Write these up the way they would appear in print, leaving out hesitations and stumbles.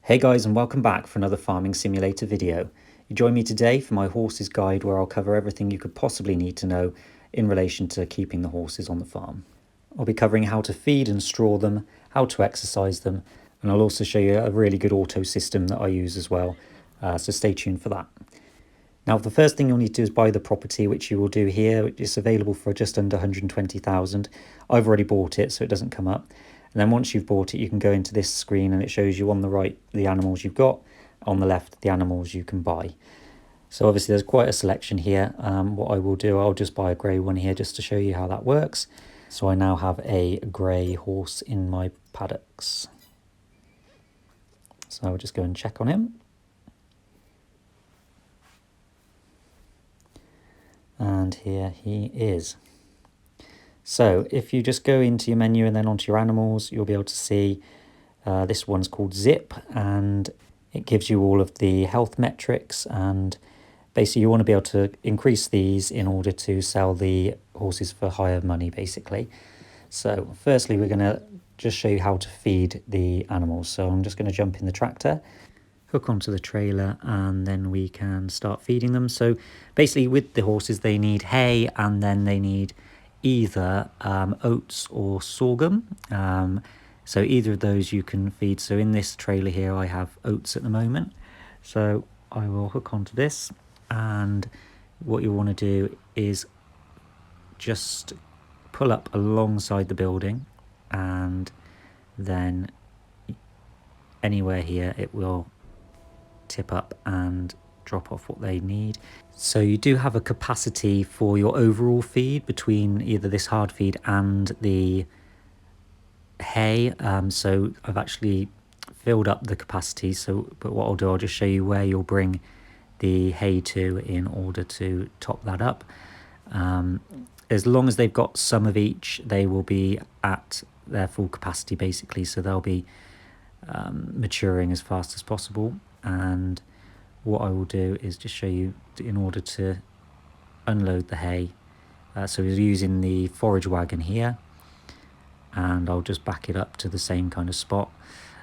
Hey guys, and welcome back for another farming simulator video. You join me today for my horses guide, where I'll cover everything you could possibly need to know in relation to keeping the horses on the farm. I'll be covering how to feed and straw them, how to exercise them, and I'll also show you a really good auto system that I use as well, so stay tuned for that. Now, the first thing you'll need to do is buy the property, which you will do here. It's available for just under 120,000. I've already bought it, so it doesn't come up. And then once you've bought it, you can go into this screen and it shows you on the right the animals you've got, on the left the animals you can buy. So obviously there's quite a selection here. What I will do, I'll just buy a grey one here just to show you how that works. So I now have a grey horse in my paddocks. So I'll just go and check on him. And here he is. So if you just go into your menu and then onto your animals, you'll be able to see this one's called Zip, and it gives you all of the health metrics, and basically you want to be able to increase these in order to sell the horses for higher money basically. So firstly we're going to just show you how to feed the animals. So I'm just going to jump in the tractor, hook onto the trailer, and then we can start feeding them. So basically with the horses they need hay, and then they need either oats or sorghum. So either of those you can feed. So in this trailer here I have oats at the moment. So I will hook onto this, and what you want to do is just pull up alongside the building, and then anywhere here it will tip up and drop off what they need. So you do have a capacity for your overall feed between either this hard feed and the hay. So I've actually filled up the capacity. But what I'll do, I'll just show you where you'll bring the hay to in order to top that up. As long as they've got some of each, they will be at their full capacity basically. So they'll be maturing as fast as possible. And what I will do is just show you in order to unload the hay. So we're using the forage wagon here, and I'll just back it up to the same kind of spot.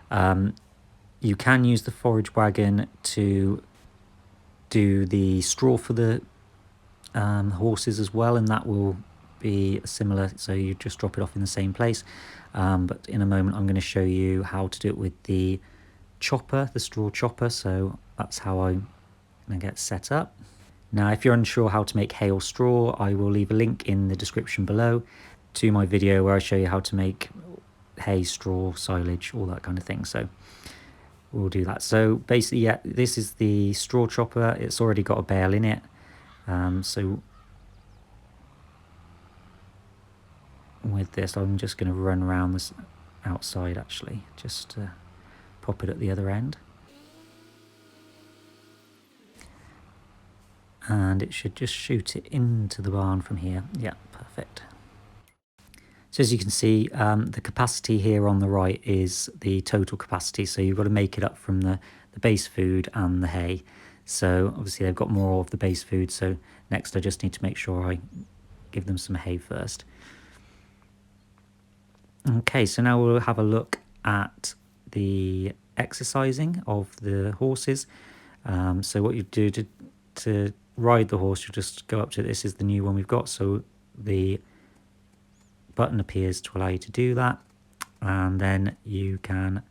You can use the forage wagon to do the straw for the horses as well, and that will be similar. So you just drop it off in the same place. But in a moment I'm going to show you how to do it with the chopper, the straw chopper. So that's how I'm going to get set up. Now if you're unsure how to make hay or straw, I will leave a link in the description below to my video where I show you how to make hay, straw, silage, all that kind of thing. So we'll do that. So basically, yeah, this is the straw chopper. It's already got a bale in it. So with this I'm just going to run around this outside actually, just to pop it at the other end, and it should just shoot it into the barn from here. Yeah, perfect. So as you can see, the capacity here on the right is the total capacity, so you've got to make it up from the base food and the hay. So obviously they've got more of the base food, so next I just need to make sure I give them some hay first. Okay, so now we'll have a look at the exercising of the horses. So what you do to ride the horse, you just go up to, this is the new one we've got, so the button appears to allow you to do that, and then you can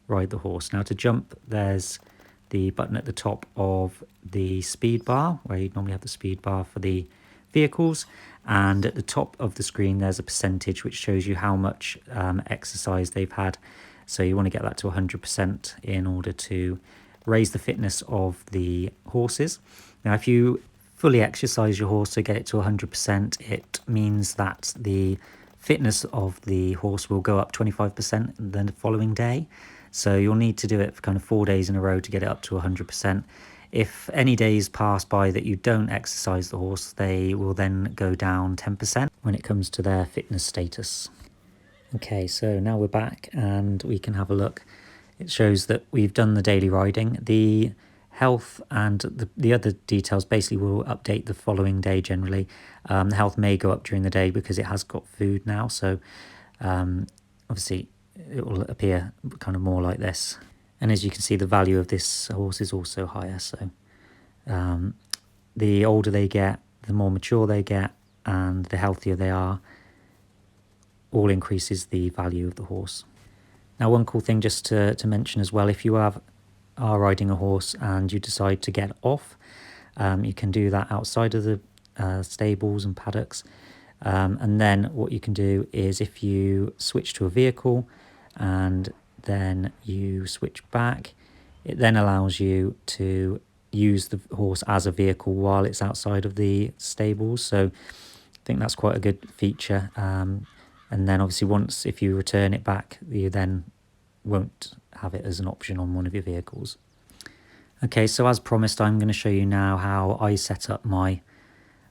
ride the horse. Now to jump, there's the button at the top of the speed bar, where you normally have the speed bar for the vehicles, and at the top of the screen there's a percentage which shows you how much exercise they've had. So you want to get that to 100% in order to raise the fitness of the horses. Now if you fully exercise your horse to get it to 100%, it means that the fitness of the horse will go up 25% the following day. So you'll need to do it for kind of 4 days in a row to get it up to 100%. If any days pass by that you don't exercise the horse, they will then go down 10% when it comes to their fitness status. Okay, so now we're back and we can have a look. It shows that we've done the daily riding. The health and the other details basically will update the following day generally. The health may go up during the day because it has got food now, so obviously it will appear kind of more like this. And as you can see, the value of this horse is also higher. So the older they get, the more mature they get, and the healthier they are, all increases the value of the horse. Now, one cool thing just to mention as well, if you are riding a horse and you decide to get off, you can do that outside of the stables and paddocks. And then what you can do is if you switch to a vehicle and then you switch back, it then allows you to use the horse as a vehicle while it's outside of the stables. So I think that's quite a good feature. And then obviously once, if you return it back, you then won't have it as an option on one of your vehicles. Okay, so as promised, I'm going to show you now how I set up my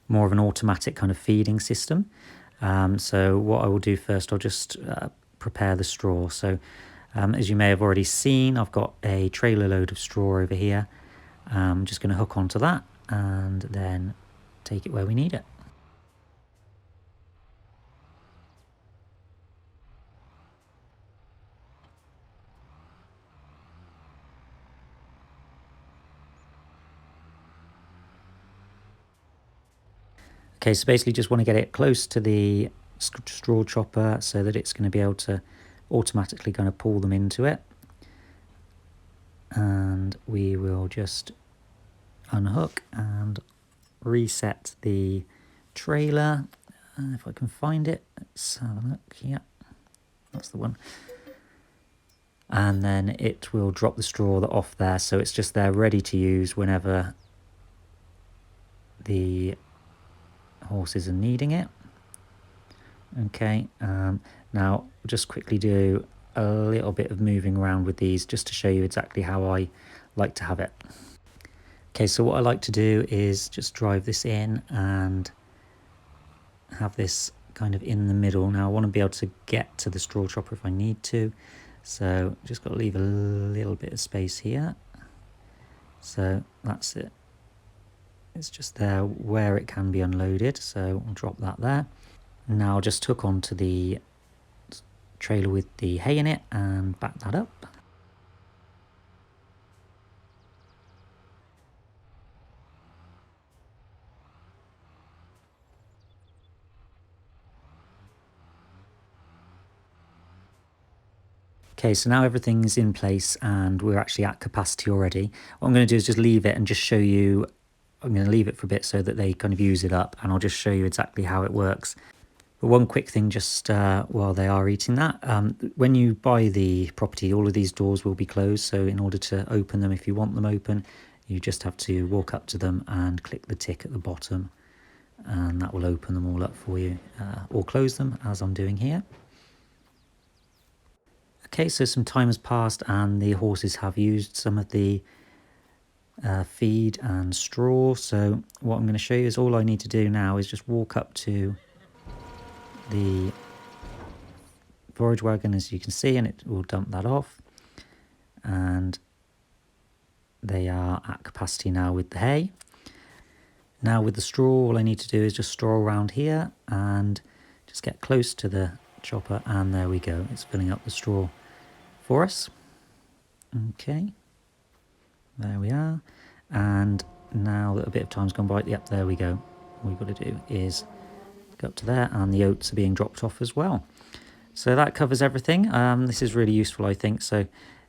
more of an automatic kind of feeding system. So what I will do first, I'll just prepare the straw. So as you may have already seen, I've got a trailer load of straw over here. I'm just going to hook onto that and then take it where we need it. Okay, so basically just want to get it close to the straw chopper so that it's going to be able to automatically kind of pull them into it. And we will just unhook and reset the trailer. If I can find it, let's have a look. Yeah, that's the one. And then it will drop the straw off there, so it's just there ready to use whenever the horses are needing it. Okay, now I'll just quickly do a little bit of moving around with these just to show you exactly how I like to have it. Okay, so what I like to do is just drive this in and have this kind of in the middle. Now I want to be able to get to the straw chopper if I need to, so just got to leave a little bit of space here. So that's it. It's just there where it can be unloaded, so I'll drop that there. Now I'll just hook onto the trailer with the hay in it and back that up. Okay, so now everything's in place and we're actually at capacity already. What I'm going to do is just leave it and just show you. I'm going to leave it for a bit so that they kind of use it up, and I'll just show you exactly how it works. But one quick thing just while they are eating that, when you buy the property, all of these doors will be closed. So in order to open them, if you want them open, you just have to walk up to them and click the tick at the bottom, and that will open them all up for you, or close them as I'm doing here. Okay, so some time has passed and the horses have used some of the feed and straw. So what I'm going to show you is all I need to do now is just walk up to the forage wagon, as you can see, and it will dump that off. And they are at capacity now with the hay. Now with the straw, all I need to do is just straw around here and just get close to the chopper, and there we go. It's filling up the straw for us. Okay, there we are. And now that a bit of time's gone by, yep, there we go. All we've got to do is go up to there, and the oats are being dropped off as well. So that covers everything. This is really useful, I think. So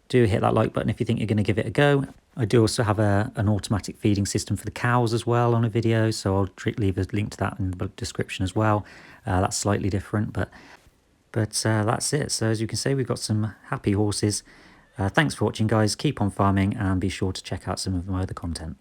do hit that like button if you think you're going to give it a go. I do also have an automatic feeding system for the cows as well on a video, so I'll leave a link to that in the description as well. That's slightly different, but that's it. So as you can see, we've got some happy horses. Thanks for watching, guys. Keep on farming and be sure to check out some of my other content.